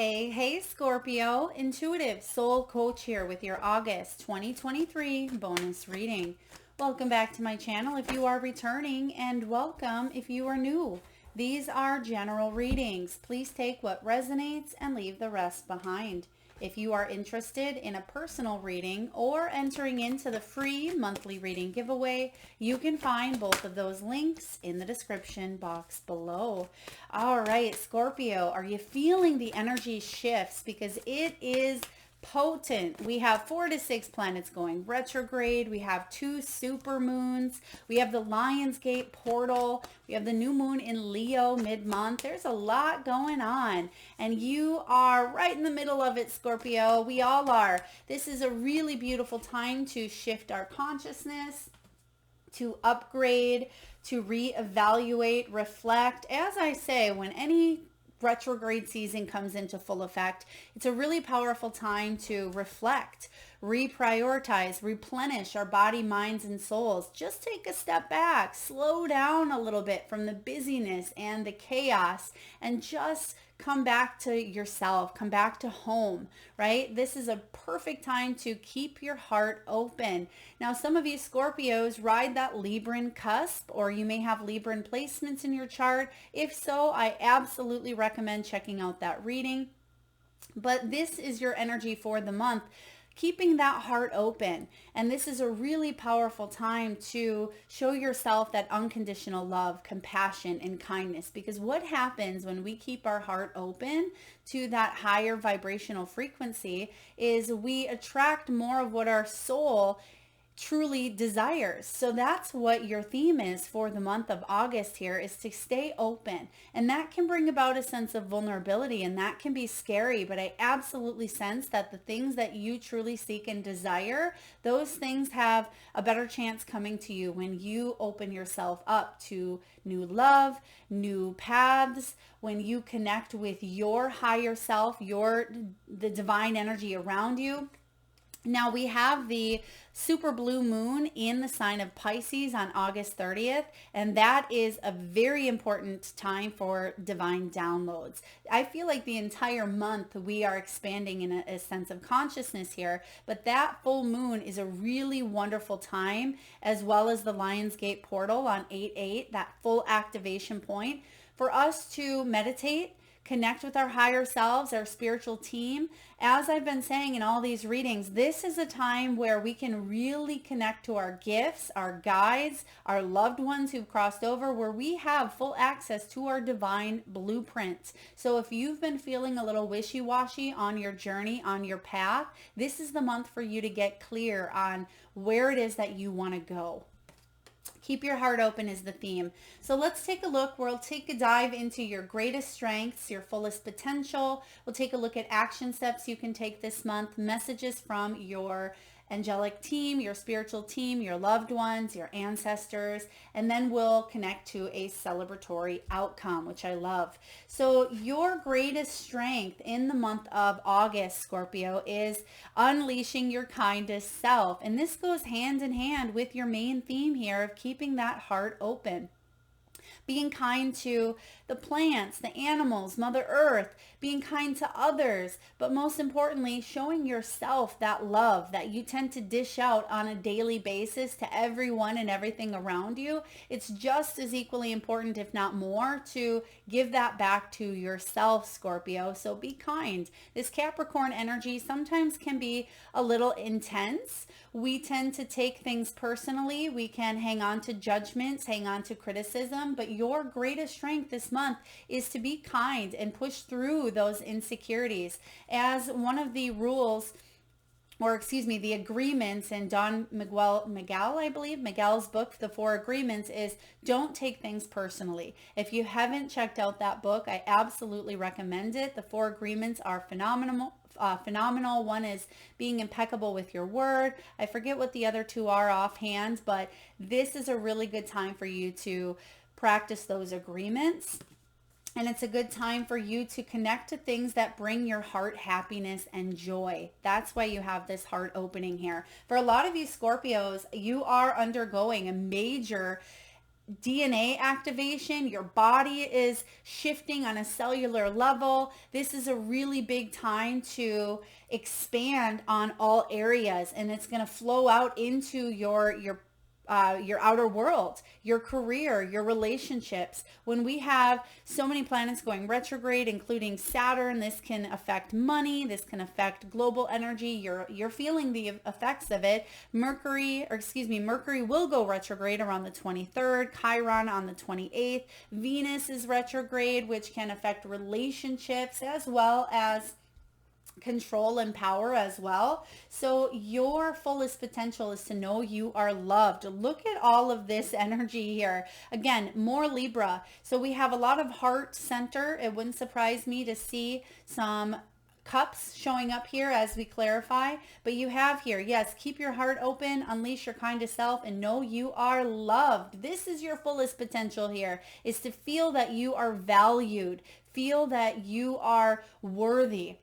Hey, Scorpio, intuitive soul coach here with your August 2023 bonus reading. Welcome back to my channel if you are returning, and welcome if you are new. These are general readings. Please take what resonates and leave the rest behind. If you are interested in a personal reading or entering into the free monthly reading giveaway, you can find both of those links in the description box below. All right, Scorpio, are you feeling the energy shifts? Because it is potent. We have 4 to 6 planets going retrograde. We have 2 super moons. We have the Lionsgate portal. We have the new moon in Leo mid-month. There's a lot going on, and you are right in the middle of it, Scorpio. We all are. This is a really beautiful time to shift our consciousness, to upgrade, to reevaluate, reflect. As I say, when any retrograde season comes into full effect, it's a really powerful time to reflect, reprioritize, replenish our body, minds, and souls. Just take a step back, slow down a little bit from the busyness and the chaos, and just come back to yourself, come back to home, right? This is a perfect time to keep your heart open. Now, some of you Scorpios ride that Libran cusp, or you may have Libran placements in your chart. If so, I absolutely recommend checking out that reading. But this is your energy for the month, keeping that heart open. And this is a really powerful time to show yourself that unconditional love, compassion, and kindness. Because what happens when we keep our heart open to that higher vibrational frequency is we attract more of what our soul truly desires. So that's what your theme is for the month of August here, is to stay open. And that can bring about a sense of vulnerability, and that can be scary, but I absolutely sense that the things that you truly seek and desire, those things have a better chance coming to you when you open yourself up to new love, new paths, when you connect with your higher self, the divine energy around you. Now, we have the super blue moon in the sign of Pisces on August 30th, and that is a very important time for divine downloads. I feel like the entire month we are expanding in a sense of consciousness here, but that full moon is a really wonderful time, as well as the Lionsgate portal on 8/8, that full activation point, for us to meditate, connect with our higher selves, our spiritual team. As I've been saying in all these readings, this is a time where we can really connect to our gifts, our guides, our loved ones who've crossed over, where we have full access to our divine blueprint. So if you've been feeling a little wishy-washy on your journey, on your path, this is the month for you to get clear on where it is that you want to go. Keep your heart open is the theme. So let's take a look. We'll take a dive into your greatest strengths, your fullest potential. We'll take a look at action steps you can take this month, messages from your angelic team, your spiritual team, your loved ones, your ancestors, and then we'll connect to a celebratory outcome, which I love. So your greatest strength in the month of August, Scorpio, is unleashing your kindest self. And this goes hand in hand with your main theme here of keeping that heart open. Being kind to the plants, the animals, Mother Earth, being kind to others, but most importantly, showing yourself that love that you tend to dish out on a daily basis to everyone and everything around you. It's just as equally important, if not more, to give that back to yourself, Scorpio. So be kind. This Capricorn energy sometimes can be a little intense. We tend to take things personally. We can hang on to judgments, hang on to criticism, but your greatest strength this month is to be kind and push through those insecurities. As one of the rules, or excuse me, the agreements in Don Miguel, I believe, Miguel's book, The 4 Agreements, is don't take things personally. If you haven't checked out that book, I absolutely recommend it. The 4 Agreements are phenomenal. One is being impeccable with your word. I forget what the other 2 are offhand, but this is a really good time for you to practice those agreements. And it's a good time for you to connect to things that bring your heart happiness and joy. That's why you have this heart opening here. For a lot of you Scorpios, you are undergoing a major DNA activation. Your body is shifting on a cellular level. This is a really big time to expand on all areas, and it's going to flow out into your outer world, your career, your relationships. When we have so many planets going retrograde, including Saturn, this can affect money. This can affect global energy. You're feeling the effects of it. Mercury will go retrograde around the 23rd, Chiron on the 28th. Venus is retrograde, which can affect relationships as well as control and power as well. So your fullest potential is to know you are loved. Look at all of this energy here. Again, more Libra. So we have a lot of heart center. It wouldn't surprise me to see some cups showing up here as we clarify, but you have here, yes, keep your heart open, unleash your kindest self, and know you are loved. This is your fullest potential here, is to feel that you are valued, feel that you are worthy.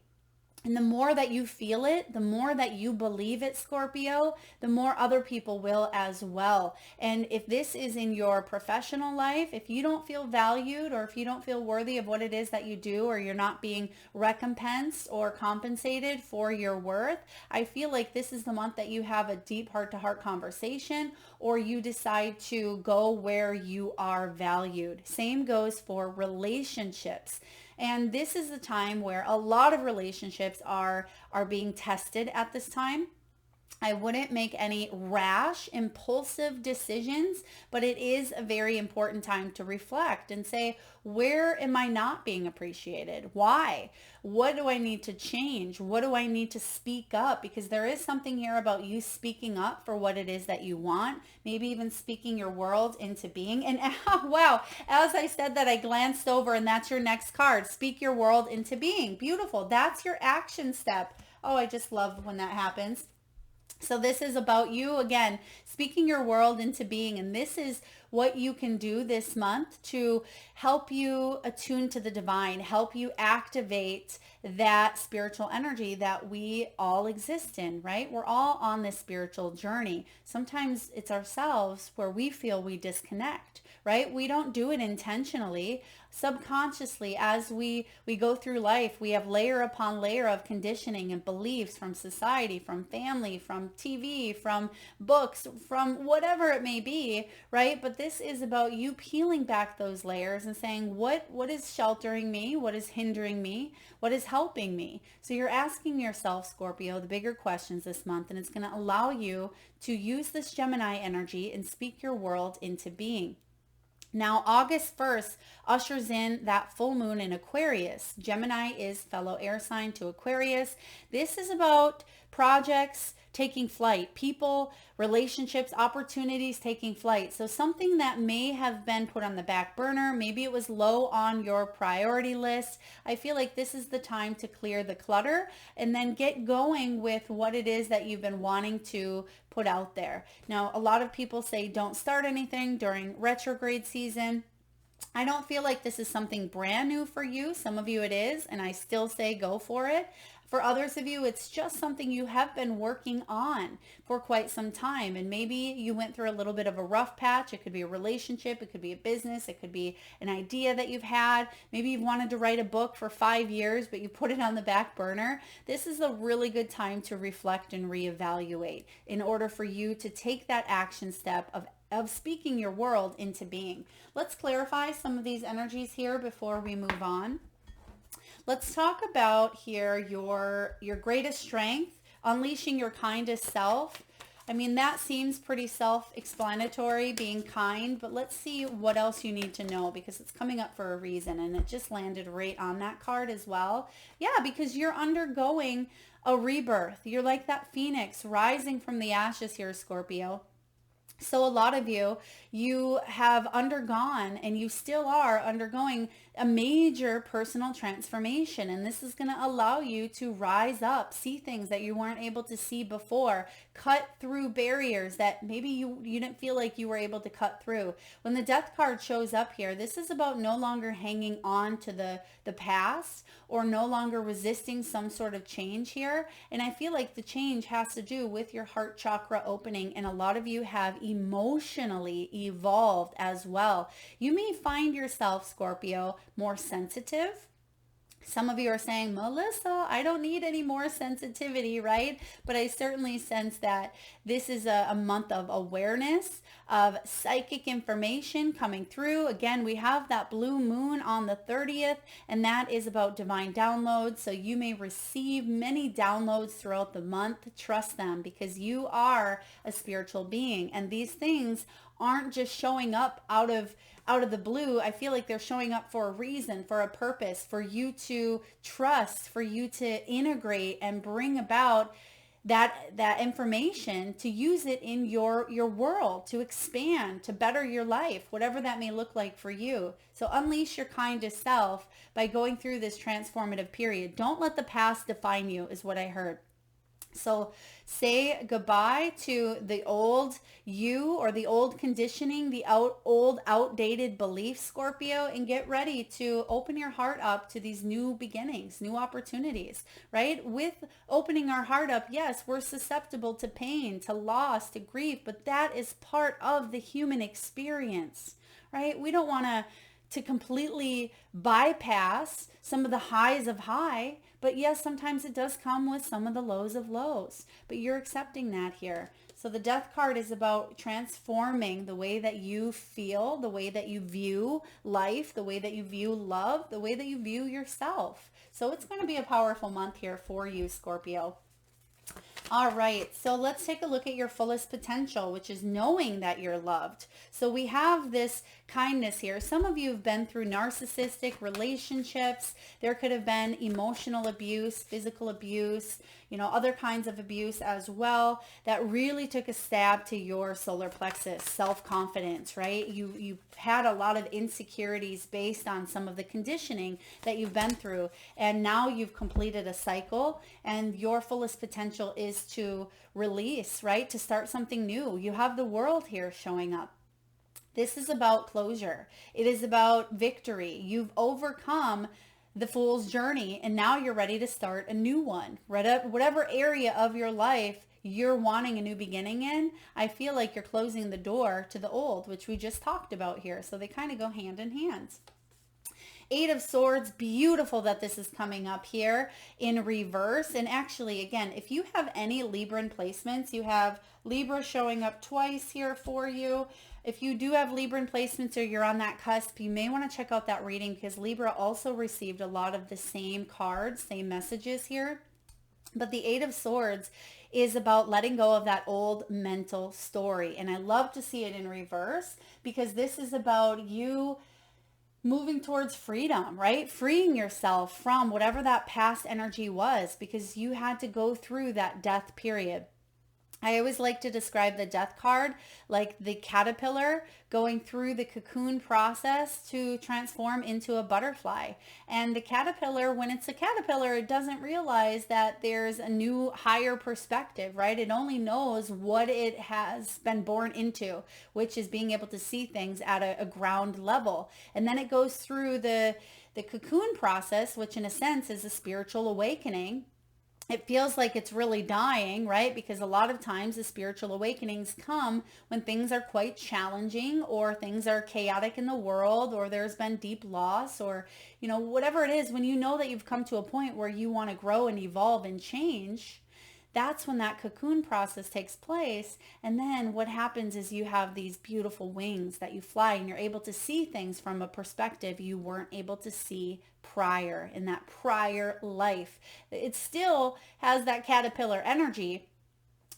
And the more that you feel it, the more that you believe it, Scorpio, the more other people will as well. And if this is in your professional life, if you don't feel valued or if you don't feel worthy of what it is that you do, or you're not being recompensed or compensated for your worth, I feel like this is the month that you have a deep heart-to-heart conversation, or you decide to go where you are valued. Same goes for relationships. And this is the time where a lot of relationships are being tested at this time. I wouldn't make any rash, impulsive decisions, but it is a very important time to reflect and say, where am I not being appreciated? Why? What do I need to change? What do I need to speak up? Because there is something here about you speaking up for what it is that you want, maybe even speaking your world into being. And wow, as I said that, I glanced over, and that's your next card. Speak your world into being. Beautiful. That's your action step. Oh, I just love when that happens. So this is about you, again, speaking your world into being. And this is what you can do this month to help you attune to the divine, help you activate that spiritual energy that we all exist in, right? We're all on this spiritual journey. Sometimes it's ourselves where we feel we disconnect, right? We don't do it intentionally. Subconsciously, as we go through life, we have layer upon layer of conditioning and beliefs from society, from family, from TV, from books, from whatever it may be, right? But this is about you peeling back those layers and saying, what is sheltering me? What is hindering me? What is helping me? So you're asking yourself, Scorpio, the bigger questions this month, and it's going to allow you to use this Gemini energy and speak your world into being. Now, August 1st ushers in that full moon in Aquarius. Gemini is fellow air sign to Aquarius. This is about projects taking flight, people, relationships, opportunities taking flight. So something that may have been put on the back burner, maybe it was low on your priority list. I feel like this is the time to clear the clutter and then get going with what it is that you've been wanting to put out there. Now, a lot of people say don't start anything during retrograde season. I don't feel like this is something brand new for you. Some of you it is, and I still say go for it. For others of you, it's just something you have been working on for quite some time. And maybe you went through a little bit of a rough patch. It could be a relationship. It could be a business. It could be an idea that you've had. Maybe you've wanted to write a book for 5 years, but you put it on the back burner. This is a really good time to reflect and reevaluate in order for you to take that action step of speaking your world into being. Let's clarify some of these energies here before we move on. Let's talk about here your greatest strength, unleashing your kindest self. I mean, that seems pretty self-explanatory, being kind, but let's see what else you need to know, because it's coming up for a reason, and it just landed right on that card as well. Yeah, because you're undergoing a rebirth. You're like that phoenix rising from the ashes here, Scorpio. So a lot of you have undergone, and you still are undergoing a major personal transformation, and this is going to allow you to rise up, see things that you weren't able to see before, cut through barriers that maybe you didn't feel like you were able to cut through. When the death card shows up here, this is about no longer hanging on to the past or no longer resisting some sort of change here. And I feel like the change has to do with your heart chakra opening, and a lot of you have emotionally evolved as well. You may find yourself, Scorpio, more sensitive. Some of you are saying, Melissa, I don't need any more sensitivity, right? But I certainly sense that this is a month of awareness, of psychic information coming through. Again, we have that blue moon on the 30th, and that is about divine downloads. So you may receive many downloads throughout the month. Trust them, because you are a spiritual being, and these things aren't just showing up out of the blue. I feel like they're showing up for a reason, for a purpose, for you to trust, for you to integrate and bring about that information, to use it in your world, to expand, to better your life, whatever that may look like for you. So unleash your kindest self by going through this transformative period. Don't let the past define you, is what I heard. So say goodbye to the old you or the old conditioning, the old outdated beliefs, Scorpio, and get ready to open your heart up to these new beginnings, new opportunities, right? With opening our heart up, yes, we're susceptible to pain, to loss, to grief, but that is part of the human experience, right? We don't want to completely bypass some of the highs of high. But yes, sometimes it does come with some of the lows of lows, but you're accepting that here. So the death card is about transforming the way that you feel, the way that you view life, the way that you view love, the way that you view yourself. So it's going to be a powerful month here for you, Scorpio. All right, so let's take a look at your fullest potential, which is knowing that you're loved. So we have this kindness here. Some of you have been through narcissistic relationships. There could have been emotional abuse, physical abuse, other kinds of abuse as well that really took a stab to your solar plexus, self-confidence, right? You had a lot of insecurities based on some of the conditioning that you've been through, and now you've completed a cycle, and your fullest potential is to release, right? To start something new. You have the world here showing up. This is about closure. It is about victory. You've overcome the fool's journey, and now you're ready to start a new one. Whatever area of your life you're wanting a new beginning in, I feel like you're closing the door to the old, which we just talked about here. So they kind of go hand in hand. 8 of Swords, beautiful that this is coming up here in reverse. And actually, again, if you have any Libran placements, you have Libra showing up twice here for you. If you do have Libran placements or you're on that cusp, you may want to check out that reading, because Libra also received a lot of the same cards, same messages here. But the 8 of Swords is about letting go of that old mental story. And I love to see it in reverse, because this is about you moving towards freedom, right? Freeing yourself from whatever that past energy was, because you had to go through that death period. I always like to describe the death card like the caterpillar going through the cocoon process to transform into a butterfly. And the caterpillar, when it's a caterpillar, it doesn't realize that there's a new higher perspective, right? It only knows what it has been born into, which is being able to see things at a ground level. And then it goes through the cocoon process, which in a sense is a spiritual awakening. It feels like it's really dying, right? Because a lot of times the spiritual awakenings come when things are quite challenging, or things are chaotic in the world, or there's been deep loss, or, whatever it is. When you know that you've come to a point where you want to grow and evolve and change, that's when that cocoon process takes place. And then what happens is you have these beautiful wings that you fly, and you're able to see things from a perspective you weren't able to see prior, in that prior life. It still has that caterpillar energy,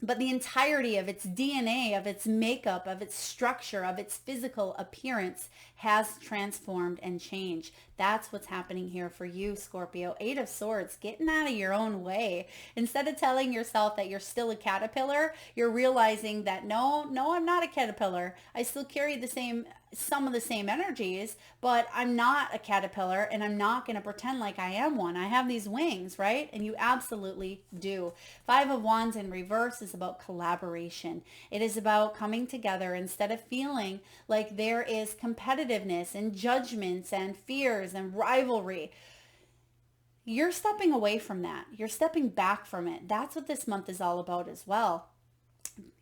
but the entirety of its DNA, of its makeup, of its structure, of its physical appearance has transformed and changed. That's what's happening here for you, Scorpio. 8 of Swords, getting out of your own way. Instead of telling yourself that you're still a caterpillar, you're realizing that no, I'm not a caterpillar. I still carry some of the same energies, but I'm not a caterpillar, and I'm not going to pretend like I am one. I have these wings, right? And you absolutely do. 5 of Wands in reverse is about collaboration. It is about coming together instead of feeling like there is competitiveness and judgments and fears and rivalry. You're stepping away from that. You're stepping back from it. That's what this month is all about as well.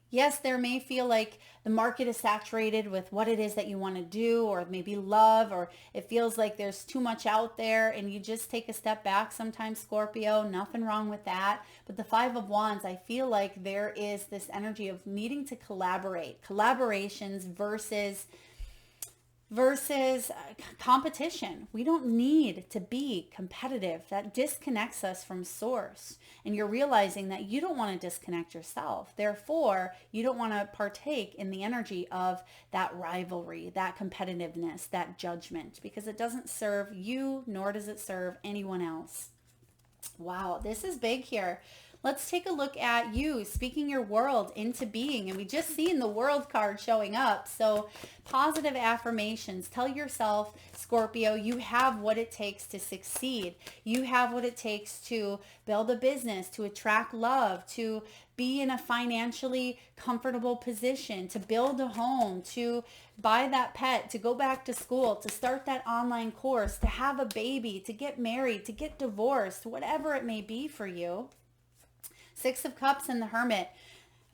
Yes, there may feel like the market is saturated with what it is that you want to do, or maybe love, or it feels like there's too much out there and you just take a step back sometimes, Scorpio. Nothing wrong with that. But the 5 of Wands, I feel like there is this energy of needing to collaborate. Collaborations versus competition. We don't need to be competitive. That disconnects us from source. And you're realizing that you don't want to disconnect yourself. Therefore, you don't want to partake in the energy of that rivalry, that competitiveness, that judgment, because it doesn't serve you, nor does it serve anyone else. Wow, this is big here. Let's take a look at you speaking your world into being. And we just seen the world card showing up. So positive affirmations. Tell yourself, Scorpio, you have what it takes to succeed. You have what it takes to build a business, to attract love, to be in a financially comfortable position, to build a home, to buy that pet, to go back to school, to start that online course, to have a baby, to get married, to get divorced, whatever it may be for you. 6 of Cups and the Hermit.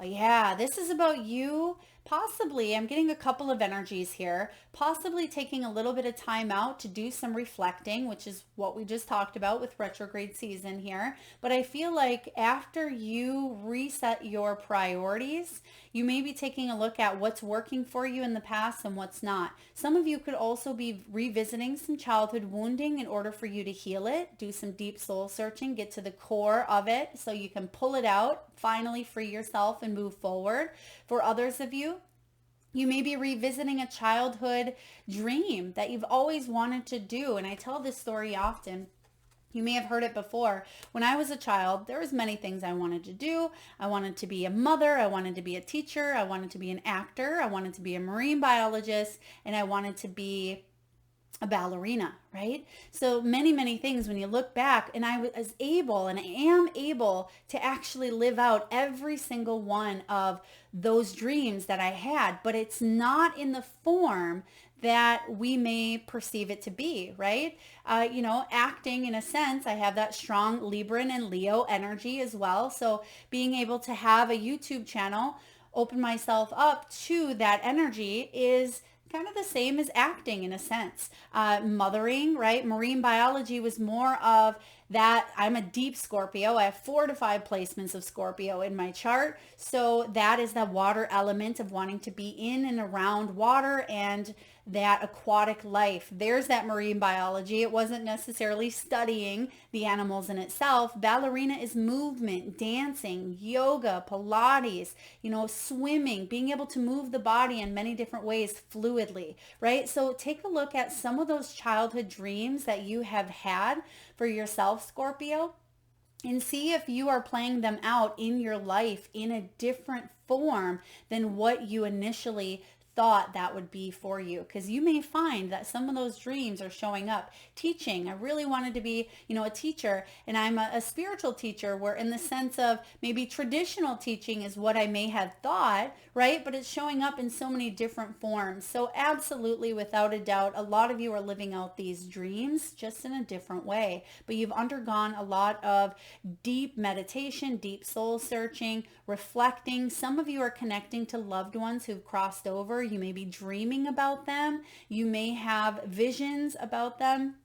Yeah, this is about you possibly, I'm getting a couple of energies here, possibly taking a little bit of time out to do some reflecting, which is what we just talked about with retrograde season here. But I feel like after you reset your priorities, you may be taking a look at what's working for you in the past and what's not. Some of you could also be revisiting some childhood wounding in order for you to heal it, do some deep soul searching, get to the core of it so you can pull it out, finally free yourself and move forward. For others of you, you may be revisiting a childhood dream that you've always wanted to do. And I tell this story often. You may have heard it before. When I was a child, there was many things I wanted to do. I wanted to be a mother. I wanted to be a teacher. I wanted to be an actor. I wanted to be a marine biologist. And I wanted to be a ballerina, right? So many things when you look back, and I was able and I am able to actually live out every single one of those dreams that I had, but it's not in the form that we may perceive it to be, right? Acting in a sense, I have that strong Libran and Leo energy as well. So being able to have a YouTube channel, open myself up to that energy is kind of the same as acting in a sense. Mothering, right? Marine biology was more of that. I'm a deep Scorpio. I have 4 to 5 placements of Scorpio in my chart. So that is the water element of wanting to be in and around water and that aquatic life. There's that marine biology. It wasn't necessarily studying the animals in itself. Ballerina is movement, dancing, yoga, Pilates, swimming, being able to move the body in many different ways fluidly, right? So take a look at some of those childhood dreams that you have had for yourself, Scorpio, and see if you are playing them out in your life in a different form than what you initially thought that would be for you, because you may find that some of those dreams are showing up. Teaching, I really wanted to be a teacher, and I'm a spiritual teacher, where in the sense of maybe traditional teaching is what I may have thought, right? But it's showing up in so many different forms. So absolutely, without a doubt, a lot of you are living out these dreams just in a different way, but you've undergone a lot of deep meditation, deep soul searching, reflecting. Some of you are connecting to loved ones who've crossed over. You may be dreaming about them. You may have visions about them.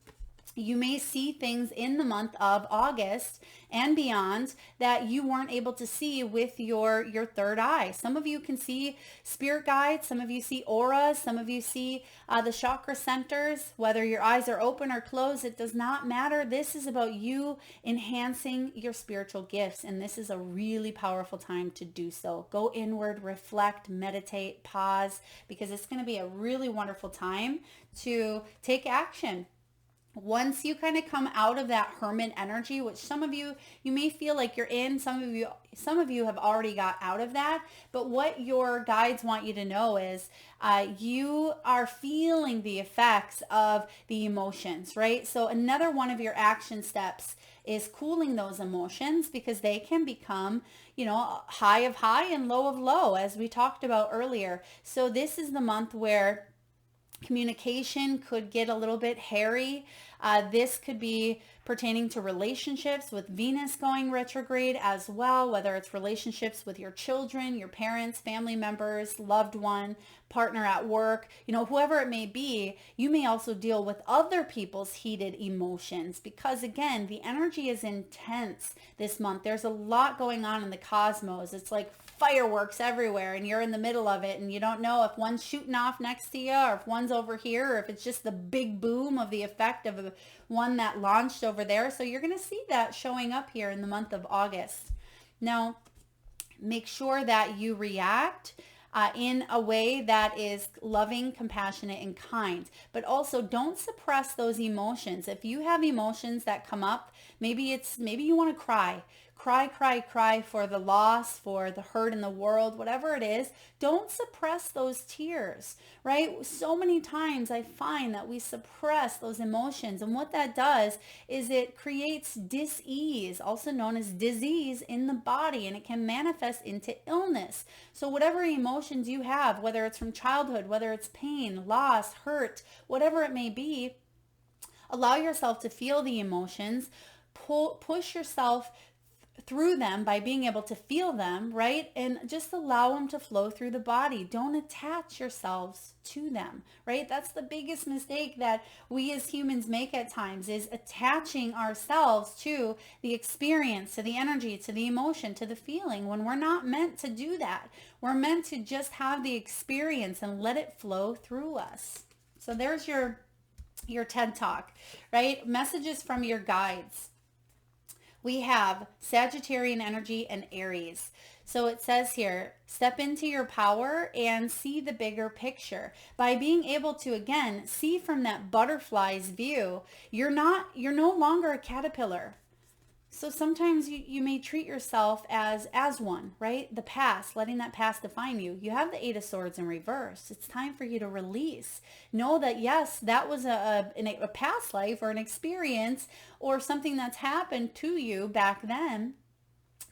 You may see things in the month of August and beyond that you weren't able to see with your third eye. Some of you can see spirit guides, some of you see auras, some of you see the chakra centers. Whether your eyes are open or closed, it does not matter. This is about you enhancing your spiritual gifts, and this is a really powerful time to do so. Go inward, reflect, meditate, pause, because it's going to be a really wonderful time to take action. Once you kind of come out of that hermit energy, which some of you may feel like you're in, some of you have already got out of that, but what your guides want you to know is you are feeling the effects of the emotions, right? So another one of your action steps is cooling those emotions, because they can become, high of high and low of low, as we talked about earlier. So this is the month where communication could get a little bit hairy. This could be pertaining to relationships with Venus going retrograde as well, whether it's relationships with your children, your parents, family members, loved one, partner at work, whoever it may be. You may also deal with other people's heated emotions, because again, the energy is intense this month. There's a lot going on in the cosmos. It's like fireworks everywhere, and you're in the middle of it, and you don't know if one's shooting off next to you or if one's over here, or if it's just the big boom of the effect of one that launched over there. So you're going to see that showing up here in the month of August. Now, make sure that you react in a way that is loving, compassionate, and kind. But also don't suppress those emotions. If you have emotions that come up, maybe you want to cry. Cry for the loss, for the hurt in the world, whatever it is. Don't suppress those tears, right? So many times I find that we suppress those emotions, and what that does is it creates dis-ease, also known as disease, in the body, and it can manifest into illness. So whatever emotions you have, whether it's from childhood, whether it's pain, loss, hurt, whatever it may be, allow yourself to feel the emotions. Push yourself through them by being able to feel them, right? And just allow them to flow through the body. Don't attach yourselves to them, right? That's the biggest mistake that we as humans make at times, is attaching ourselves to the experience, to the energy, to the emotion, to the feeling, when we're not meant to do that. We're meant to just have the experience and let it flow through us. So there's your TED Talk, right? Messages from your guides. We have Sagittarian energy and Aries. So it says here, step into your power and see the bigger picture. By being able to, again, see from that butterfly's view, you're no longer a caterpillar. So sometimes you may treat yourself as one, right? The past, letting that past define you. You have the Eight of Swords in reverse. It's time for you to release. Know that, yes, that was a past life or an experience or something that's happened to you back then.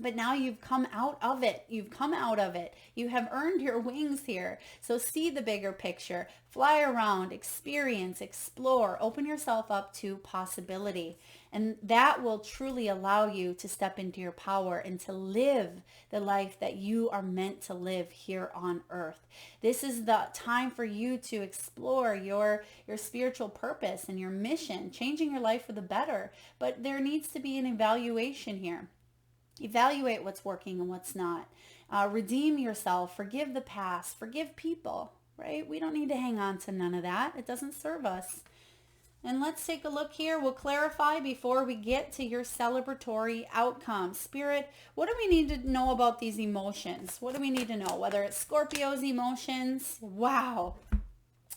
But now you've come out of it. You've come out of it. You have earned your wings here. So see the bigger picture. Fly around, experience, explore, open yourself up to possibility. And that will truly allow you to step into your power and to live the life that you are meant to live here on earth. This is the time for you to explore your spiritual purpose and your mission, changing your life for the better. But there needs to be an evaluation here. Evaluate what's working and what's not. Redeem yourself. Forgive the past. Forgive people, right? We don't need to hang on to none of that. It doesn't serve us. And let's take a look here. We'll clarify before we get to your celebratory outcome. Spirit, what do we need to know about these emotions? What do we need to know? Whether it's Scorpio's emotions. Wow.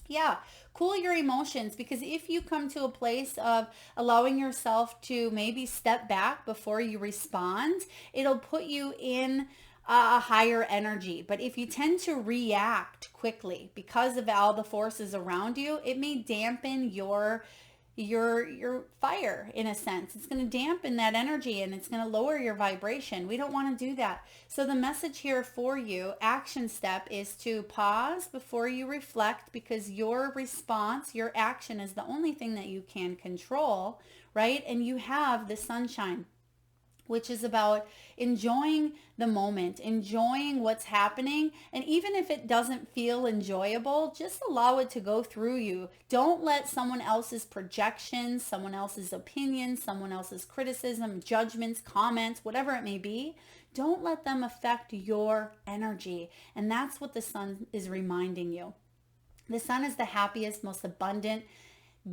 Yeah, cool your emotions, because if you come to a place of allowing yourself to maybe step back before you respond, it'll put you in a higher energy. But if you tend to react quickly because of all the forces around you, it may dampen your fire in a sense. It's going to dampen that energy and it's going to lower your vibration. We don't want to do that. So the message here for you, action step, is to pause before you reflect, because your response, your action is the only thing that you can control, right? And you have the sunshine. which is about enjoying the moment, enjoying what's happening. And even if it doesn't feel enjoyable, just allow it to go through you. Don't let someone else's projections, someone else's opinions, someone else's criticism, judgments, comments, whatever it may be, don't let them affect your energy. And that's what the sun is reminding you. The sun is the happiest, most abundant,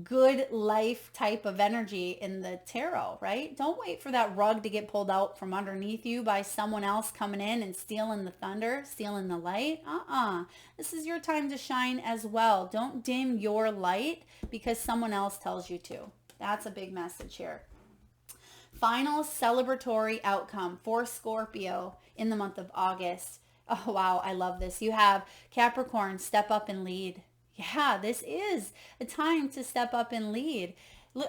good life type of energy in the tarot, right? Don't wait for that rug to get pulled out from underneath you by someone else coming in and stealing the thunder, stealing the light. This is your time to shine as well. Don't dim your light because someone else tells you to. That's a big message here. Final celebratory outcome for Scorpio in the month of August. Oh, wow. I love this. You have Capricorn, step up and lead. Yeah, this is a time to step up and lead.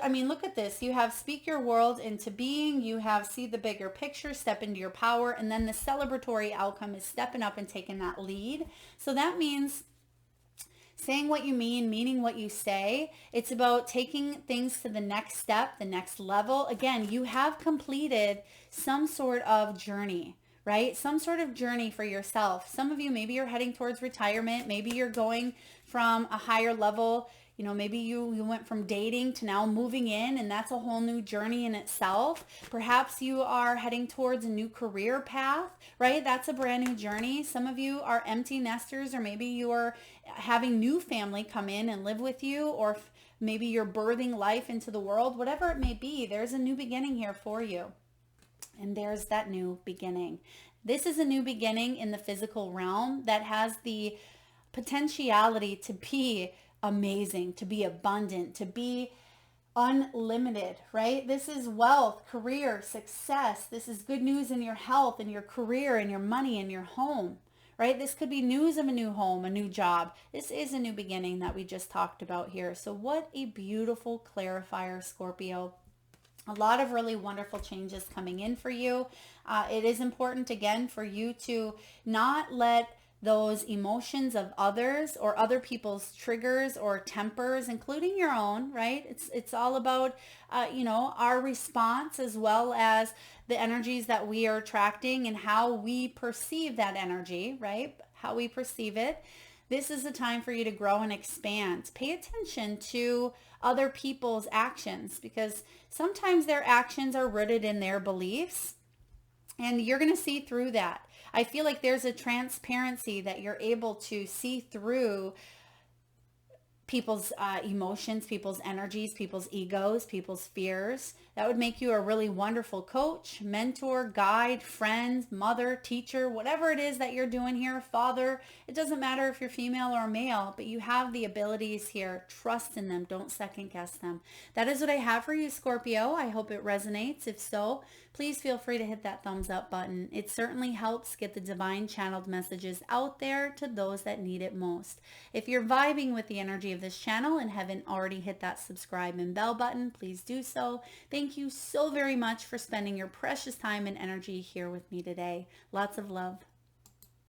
I mean, look at this. You have speak your world into being. You have see the bigger picture, step into your power. And then the celebratory outcome is stepping up and taking that lead. So that means saying what you mean, meaning what you say. It's about taking things to the next step, the next level. Again, you have completed some sort of journey, right? Some sort of journey for yourself. Some of you, maybe you're heading towards retirement. Maybe you're going from a higher level. You know, maybe you went from dating to now moving in, and that's a whole new journey in itself. Perhaps you are heading towards a new career path, right? That's a brand new journey. Some of you are empty nesters, or maybe you are having new family come in and live with you, or maybe you're birthing life into the world. Whatever it may be, there's a new beginning here for you. And there's that new beginning. This is a new beginning in the physical realm that has the potentiality to be amazing, to be abundant, to be unlimited, right? This is wealth, career, success. This is good news in your health, in your career, in your money, in your home, right? This could be news of a new home, a new job. This is a new beginning that we just talked about here. So what a beautiful clarifier, Scorpio. A lot of really wonderful changes coming in for you. It is important, again, for you to not let those emotions of others or other people's triggers or tempers, including your own, right? It's all about, our response as well as the energies that we are attracting and how we perceive that energy, right? How we perceive it. This is a time for you to grow and expand. Pay attention to other people's actions because sometimes their actions are rooted in their beliefs, and you're going to see through that. I feel like there's a transparency that you're able to see through people's emotions, people's energies, people's egos, people's fears. That would make you a really wonderful coach, mentor, guide, friend, mother, teacher, whatever it is that you're doing here, father. It doesn't matter if you're female or male, but you have the abilities here. Trust in them. Don't second guess them. That is what I have for you, Scorpio. I hope it resonates. If so, please feel free to hit that thumbs up button. It certainly helps get the divine channeled messages out there to those that need it most. If you're vibing with the energy of this channel and haven't already hit that subscribe and bell button, please do so. Thank you so very much for spending your precious time and energy here with me today. Lots of love.